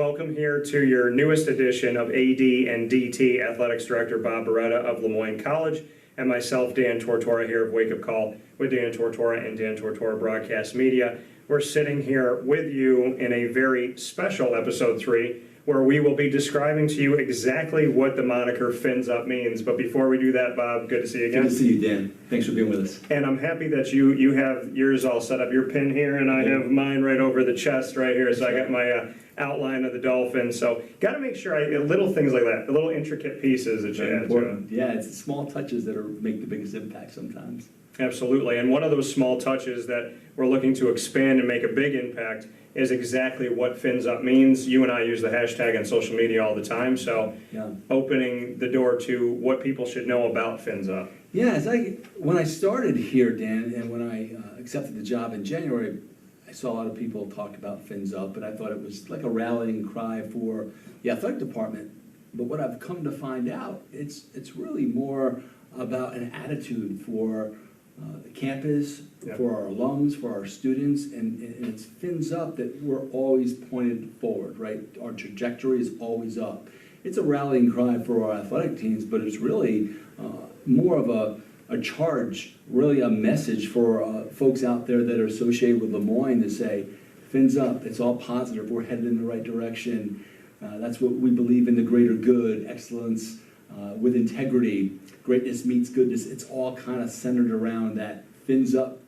welcome here to your newest edition of AD and DT Athletics Director Bob Beretta of LeMoyne College, and myself, Dan Tortora, here of WakeUpCall with Dan Tortora and Dan Tortora Broadcast Media. We're sitting here with you in a very special episode 3, where we will be describing to you exactly what the moniker Phins Up means. But before we do that, Bob, good to see you again. Good to see you, Dan. Thanks for being with us. And I'm happy that you have yours all set up, your pin here, and I have mine right over the chest right here. So I got my outline of the Dolphin. So got to make sure little things like that, the little intricate pieces that you add to it. Yeah, it's the small touches that make the biggest impact sometimes. Absolutely. And one of those small touches that we're looking to expand and make a big impact is exactly what Phins Up means. You and I use the hashtag on social media all the time, so opening the door to what people should know about Phins Up. Yeah, when I started here, Dan, and when I accepted the job in January, I saw a lot of people talk about Phins Up, and I thought it was like a rallying cry for the athletic department. But what I've come to find out, it's really more about an attitude for the campus, for our alums, for our students, and it's Phins Up that we're always pointed forward, right? Our trajectory is always up. It's a rallying cry for our athletic teams, but it's really more of a charge, really a message for folks out there that are associated with LeMoyne to say, Phins Up, it's all positive, we're headed in the right direction. That's what we believe in, the greater good, excellence, with integrity. Greatness meets goodness. It's all kind of centered around that Phins Up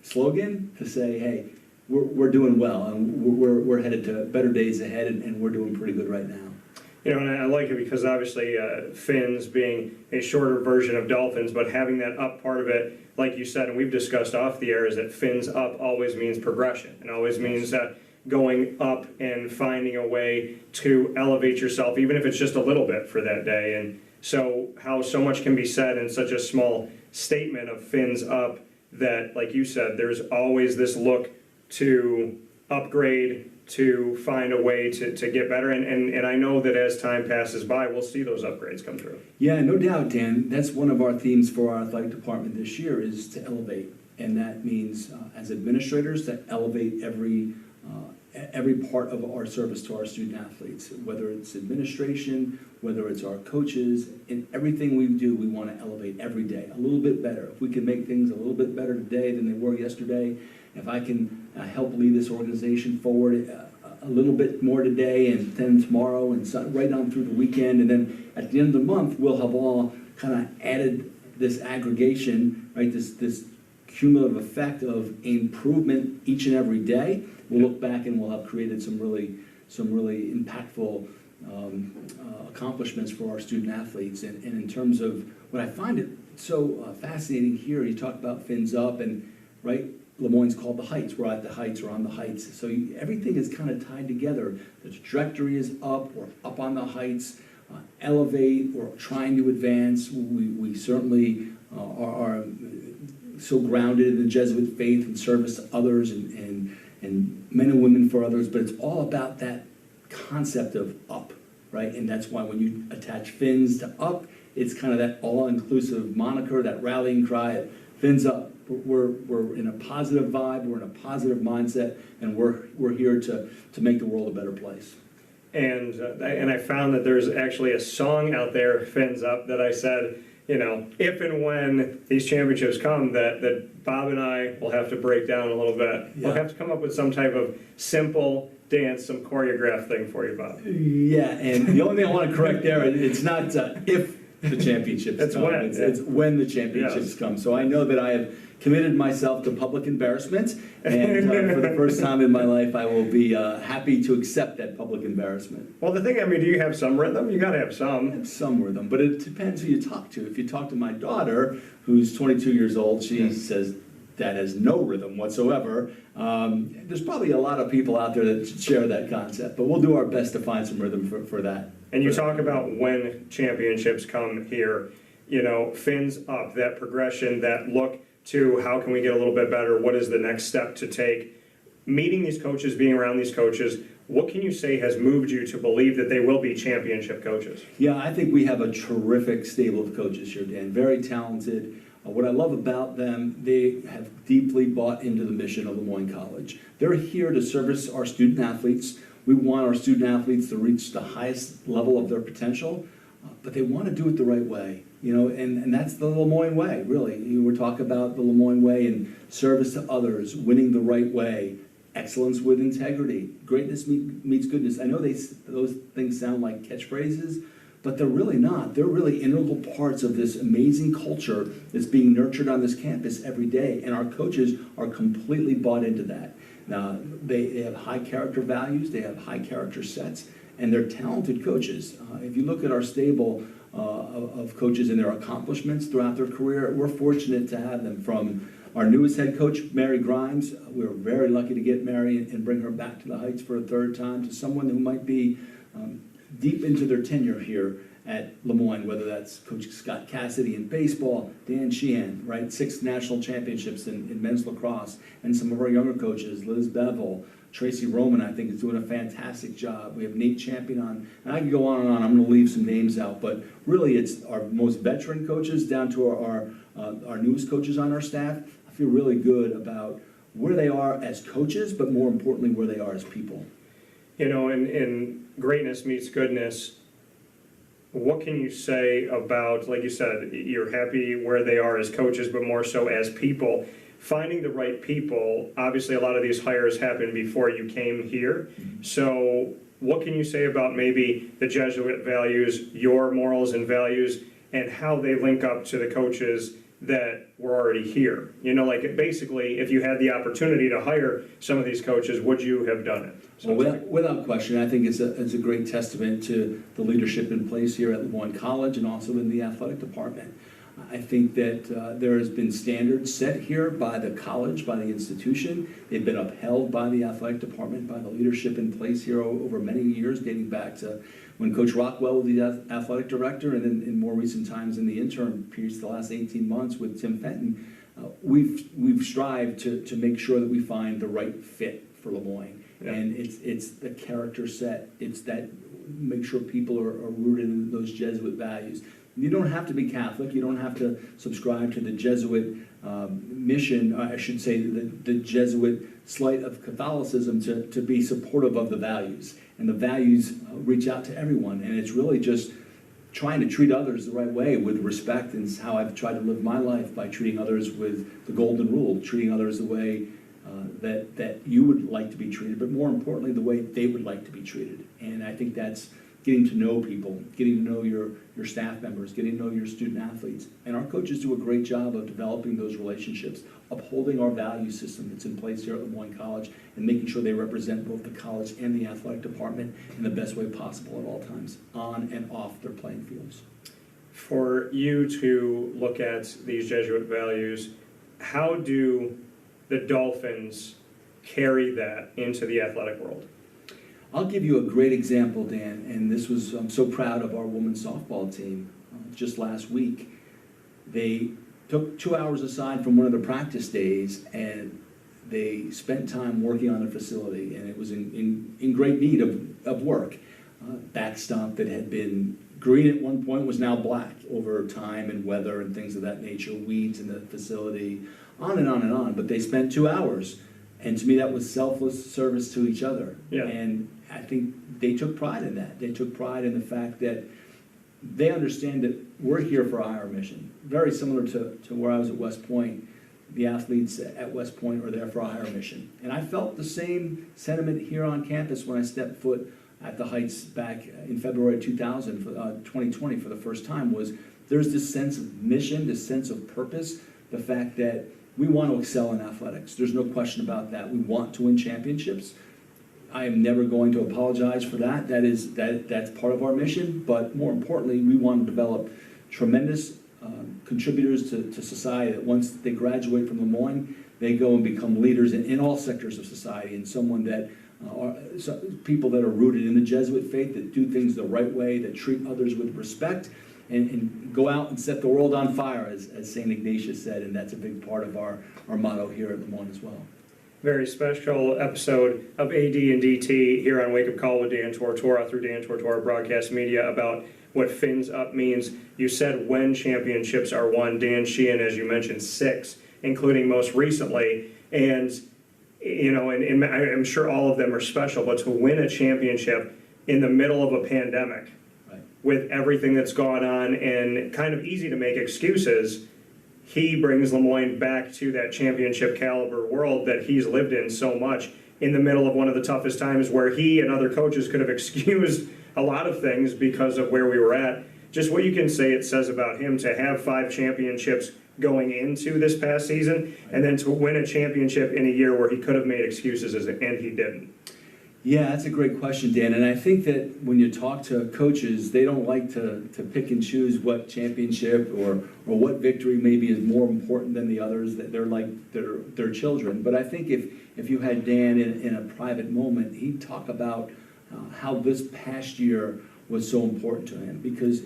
slogan to say, hey, we're doing well, and we're headed to better days ahead, and we're doing pretty good right now. You know, and I like it because obviously Phins being a shorter version of Dolphins, but having that up part of it, like you said, and we've discussed off the air, is that Phins Up always means progression. It always means going up and finding a way to elevate yourself, even if it's just a little bit for that day. And so how so much can be said in such a small statement of Phins Up that, like you said, there's always this look to upgrade, to find a way to get better. And I know that as time passes by, we'll see those upgrades come through. Yeah, no doubt, Dan. That's one of our themes for our athletic department this year is to elevate. And that means, as administrators, to elevate every part of our service to our student athletes, whether it's administration, whether it's our coaches. In everything we do, we want to elevate every day a little bit better. If we can make things a little bit better today than they were yesterday, if I can help lead this organization forward a little bit more today and then tomorrow and right on through the weekend, and then at the end of the month, we'll have all kind of added this aggregation, right? This cumulative effect of improvement each and every day. We'll look back and we'll have created some really impactful accomplishments for our student athletes. And in terms of what I find it so fascinating here, you talk about Phins Up, and right, LeMoyne's called the Heights. We're at the Heights, or on the Heights. So everything is kind of tied together. The trajectory is up, we're up on the heights, elevate, we're trying to advance. We certainly are so grounded in the Jesuit faith and service to others and men and women for others, but it's all about that concept of up, right? And that's why when you attach Phins to up, it's kind of that all-inclusive moniker, that rallying cry, Phins Up. We're in a positive vibe, we're in a positive mindset, and we're here to make the world a better place. And I found that there's actually a song out there, Phins Up, that I said, you know, if and when these championships come, that Bob and I will have to break down a little bit. Yeah. We'll have to come up with some type of simple dance, some choreographed thing for you, Bob. Yeah, and the only thing I want to correct there, it's not if the championships come. It's when the championships come. So I know that I have committed myself to public embarrassment, and for the first time in my life, I will be happy to accept that public embarrassment. Well, the thing, I mean, do you have some rhythm? You got to have some. I have some rhythm, but it depends who you talk to. If you talk to my daughter, who's 22 years old, she says that has no rhythm whatsoever. There's probably a lot of people out there that share that concept, but we'll do our best to find some rhythm for that. And you talk about when championships come here, you know, Phins Up, that progression, that look to how can we get a little bit better, what is the next step to take. Meeting these coaches, being around these coaches, what can you say has moved you to believe that they will be championship coaches? Yeah, I think we have a terrific stable of coaches here, Dan, very talented. What I love about them, they have deeply bought into the mission of LeMoyne College. They're here to service our student athletes We want our student athletes to reach the highest level of their potential, but they want to do it the right way, and that's the LeMoyne way, really. We're talking about the LeMoyne way and service to others, winning the right way, excellence with integrity, greatness meets goodness. I know those things sound like catchphrases, but they're really not. They're really integral parts of this amazing culture that's being nurtured on this campus every day, and our coaches are completely bought into that. Now, they have high character values, they have high character sets, and they're talented coaches. If you look at our stable of coaches and their accomplishments throughout their career, we're fortunate to have them from our newest head coach, Mary Grimes. We were very lucky to get Mary and bring her back to the Heights for a third time, to someone who might be deep into their tenure here at LeMoyne, whether that's Coach Scott Cassidy in baseball, Dan Sheehan, right, 6 national championships in men's lacrosse, and some of our younger coaches, Liz Bevel, Tracy Roman, I think, is doing a fantastic job. We have Nate Champion on, and I can go on and on. I'm going to leave some names out, but really it's our most veteran coaches down to our newest coaches on our staff. I feel really good about where they are as coaches, but more importantly, where they are as people. In greatness meets goodness, what can you say about, like you said, you're happy where they are as coaches, but more so as people? Finding the right people, obviously a lot of these hires happened before you came here. So what can you say about maybe the Jesuit values, your morals and values, and how they link up to the coaches that were already here? Basically, if you had the opportunity to hire some of these coaches, would you have done it? Well, without question, I think it's a great testament to the leadership in place here at LeMoyne College and also in the athletic department. I think that there has been standards set here by the college, by the institution. They've been upheld by the athletic department, by the leadership in place here over many years, dating back to when Coach Rockwell was the athletic director, and then in more recent times in the interim periods, the last 18 months with Tim Fenton. We've strived to make sure that we find the right fit for LeMoyne. Yeah. And it's the character set. It's that make sure people are rooted in those Jesuit values. You don't have to be Catholic. You don't have to subscribe to the Jesuit mission, I should say, the Jesuit slight of Catholicism to be supportive of the values. And the values reach out to everyone. And it's really just trying to treat others the right way with respect, and it's how I've tried to live my life, by treating others with the golden rule, treating others the way that you would like to be treated, but more importantly, the way they would like to be treated. And I think that's getting to know people, getting to know your staff members, getting to know your student athletes. And our coaches do a great job of developing those relationships, upholding our value system that's in place here at LeMoyne College, and making sure they represent both the college and the athletic department in the best way possible at all times, on and off their playing fields. For you to look at these Jesuit values, how do the Dolphins carry that into the athletic world? I'll give you a great example, Dan, and this was, I'm so proud of our women's softball team. Just last week, they took 2 hours aside from one of the practice days, and they spent time working on their facility, and it was in great need of work. Backstop that had been green at one point was now black over time and weather and things of that nature, weeds in the facility, on and on and on. But they spent 2 hours, and to me that was selfless service to each other. Yeah. And I think they took pride in that. They took pride in the fact that they understand that we're here for a higher mission. Very similar to where I was at West Point. The athletes at West Point are there for a higher mission. And I felt the same sentiment here on campus when I stepped foot at the Heights back in February 2020 for the first time. Was there's this sense of mission, this sense of purpose, the fact that we want to excel in athletics. There's no question about that. We want to win championships. I am never going to apologize for that. That's part of our mission. But more importantly, we want to develop tremendous contributors to society, that once they graduate from LeMoyne, they go and become leaders in all sectors of society, and someone that people that are rooted in the Jesuit faith, that do things the right way, that treat others with respect, and go out and set the world on fire, as St. Ignatius said, and that's a big part of our motto here at LeMoyne as well. Very special episode of AD and DT here on Wake Up Call with Dan Tortora through Dan Tortora Broadcast Media about what Phins Up means. You said when championships are won. Dan Sheehan, as you mentioned, 6, including most recently. And and I'm sure all of them are special, but to win a championship in the middle of a pandemic, Right. with everything that's gone on and kind of easy to make excuses, he brings LeMoyne back to that championship caliber world that he's lived in so much in the middle of one of the toughest times where he and other coaches could have excused a lot of things because of where we were at. Just what you can say it says about him to have 5 championships going into this past season and then to win a championship in a year where he could have made excuses and he didn't. Yeah, that's a great question, Dan. And I think that when you talk to coaches, they don't like to pick and choose what championship or what victory maybe is more important than the others, that they're like their children. But I think if you had Dan in a private moment, he'd talk about how this past year was so important to him, because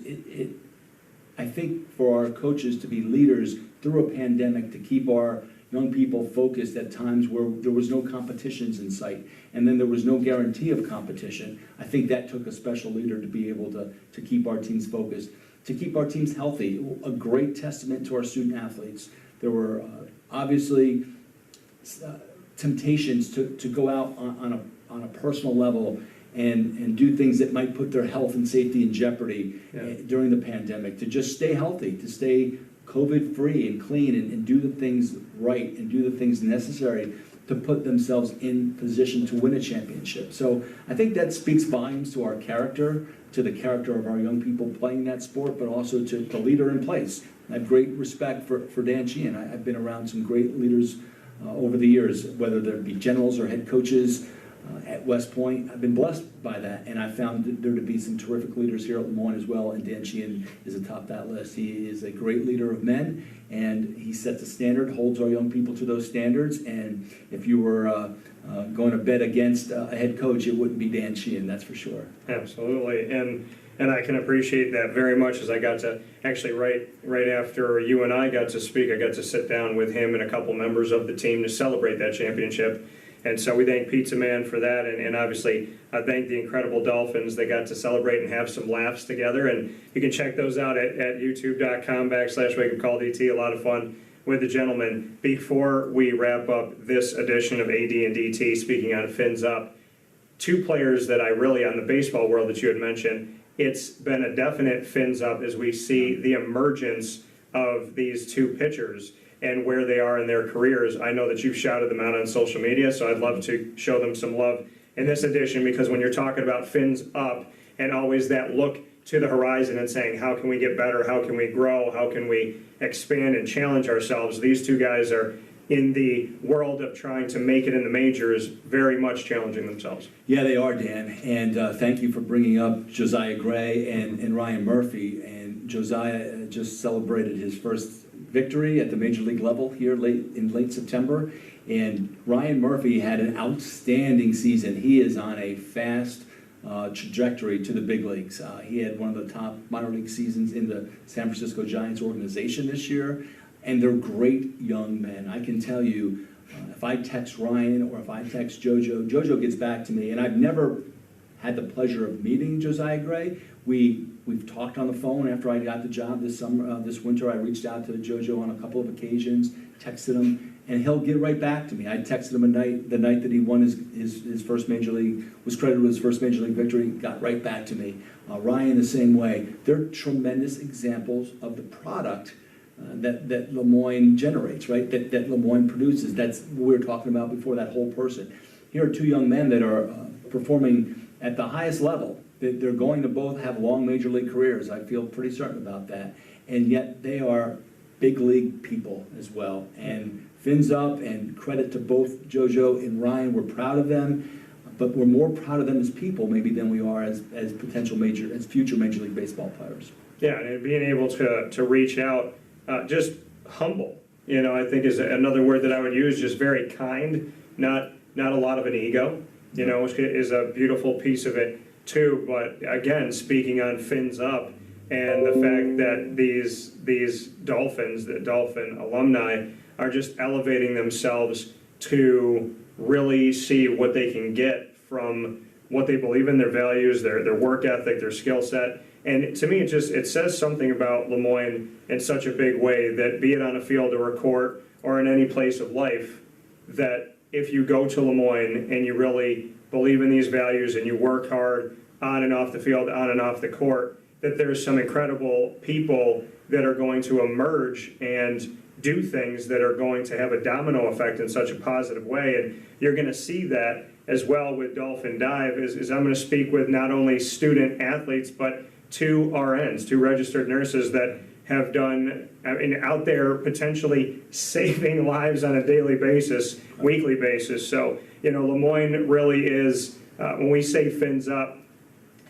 I think for our coaches to be leaders through a pandemic, to keep our young people focused at times where there was no competitions in sight, and then there was no guarantee of competition. I think that took a special leader to be able to keep our teams focused, to keep our teams healthy. A great testament to our student athletes. There were obviously temptations to go out on a personal level and do things that might put their health and safety in jeopardy during the pandemic, to just stay healthy, to stay COVID-free and clean and do the things right and do the things necessary to put themselves in position to win a championship. So I think that speaks volumes to our character, to the character of our young people playing that sport, but also to the leader in place. I have great respect for Dan Sheehan. I've been around some great leaders over the years, whether there be generals or head coaches at West Point. I've been blessed by that, and I found there to be some terrific leaders here at LeMoyne as well, and Dan Sheehan is atop that list. He is a great leader of men, and he sets a standard, holds our young people to those standards, and if you were going to bet against a head coach, it wouldn't be Dan Sheehan, that's for sure. Absolutely, and I can appreciate that very much, as I got to actually right after you and I got to speak, I got to sit down with him and a couple members of the team to celebrate that championship. And so we thank Pizza Man for that, and obviously I thank the incredible Dolphins. They got to celebrate and have some laughs together, and you can check those out at youtube.com/WakeUpCall.DT. A lot of fun with the gentlemen. Before we wrap up this edition of AD and DT, speaking on Phins Up, 2 players that I really, on the baseball world that you had mentioned, it's been a definite Phins Up as we see the emergence of these 2 pitchers and where they are in their careers. I know that you've shouted them out on social media, so I'd love to show them some love in this edition, because when you're talking about Phins Up and always that look to the horizon and saying, how can we get better, how can we grow, how can we expand and challenge ourselves, these 2 guys are in the world of trying to make it in the majors, very much challenging themselves. Yeah, they are, Dan, and thank you for bringing up Josiah Gray and Ryan Murphy. And Josiah just celebrated his first victory at the major league level here in late September, and Ryan Murphy had an outstanding season. He is on a fast trajectory to the big leagues. He had one of the top minor league seasons in the San Francisco Giants organization this year, and they're great young men. I can tell you, if I text Ryan or if I text JoJo gets back to me, and I've never had the pleasure of meeting Josiah Gray. We've talked on the phone after I got the job this winter. I reached out to JoJo on a couple of occasions, texted him, and he'll get right back to me. I texted him the night that he won his first major league, was credited with his first major league victory, got right back to me. Ryan the same way. They're tremendous examples of the product that LeMoyne generates, right? That LeMoyne produces. That's what we were talking about before, that whole person. Here are 2 young men that are performing at the highest level. They're going to both have long major league careers. I feel pretty certain about that. And yet they are big league people as well. And Phins Up, and credit to both JoJo and Ryan. We're proud of them, but we're more proud of them as people maybe than we are as future Major League Baseball players. Yeah, and being able to reach out, just humble, I think is another word that I would use, just very kind, not a lot of an ego, is a beautiful piece of it too. But again, speaking on Phins Up and the fact that these Dolphins, the Dolphin alumni, are just elevating themselves to really see what they can get from what they believe in, their values, their work ethic, their skill set. And to me, it says something about LeMoyne in such a big way that, be it on a field or a court or in any place of life, that if you go to LeMoyne and you really believe in these values and you work hard on and off the field, on and off the court, that there's some incredible people that are going to emerge and do things that are going to have a domino effect in such a positive way. And you're going to see that as well with Dolphin Dive, is I'm going to speak with not only student athletes, but 2 RNs, 2 registered nurses that have done, out there potentially saving lives on a daily basis, weekly basis. So, LeMoyne really is, when we say Phins Up,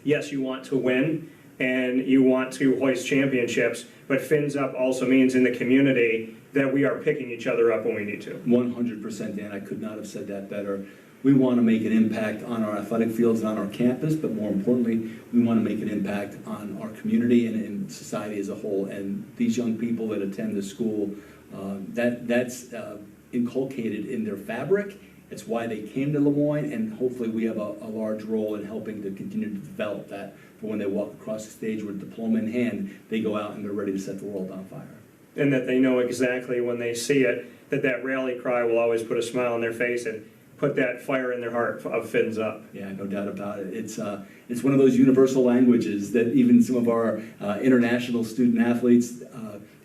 yes, you want to win and you want to hoist championships, but Phins Up also means in the community that we are picking each other up when we need to. 100%, Dan. I could not have said that better. We want to make an impact on our athletic fields and on our campus, but more importantly, we want to make an impact on our community and society as a whole. And these young people that attend the school, that's inculcated in their fabric. It's why they came to LeMoyne, and hopefully we have a large role in helping to continue to develop that. For when they walk across the stage with a diploma in hand, they go out and they're ready to set the world on fire. And that they know exactly when they see it, that rally cry will always put a smile on their face and put that fire in their heart of Phins Up. Yeah, no doubt about it. It's one of those universal languages that even some of our international student athletes,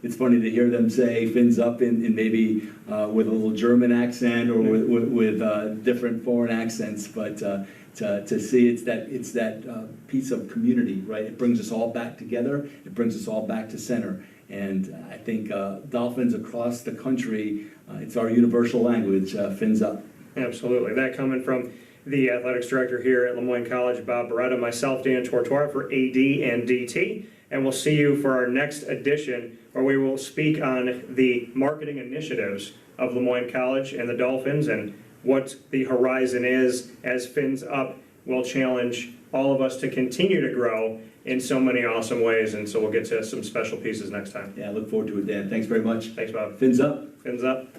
it's funny to hear them say Phins Up in maybe with a little German accent or with different foreign accents, but to see it's that piece of community, right? It brings us all back together. It brings us all back to center. And I think Dolphins across the country, it's our universal language, Phins Up. Absolutely. That coming from the athletics director here at LeMoyne College, Bob Beretta, myself, Dan Tortora, for AD and DT. And we'll see you for our next edition, where we will speak on the marketing initiatives of LeMoyne College and the Dolphins and what the horizon is as Phins Up will challenge all of us to continue to grow in so many awesome ways. And so we'll get to some special pieces next time. Yeah, I look forward to it, Dan. Thanks very much. Thanks, Bob. Phins Up. Phins Up.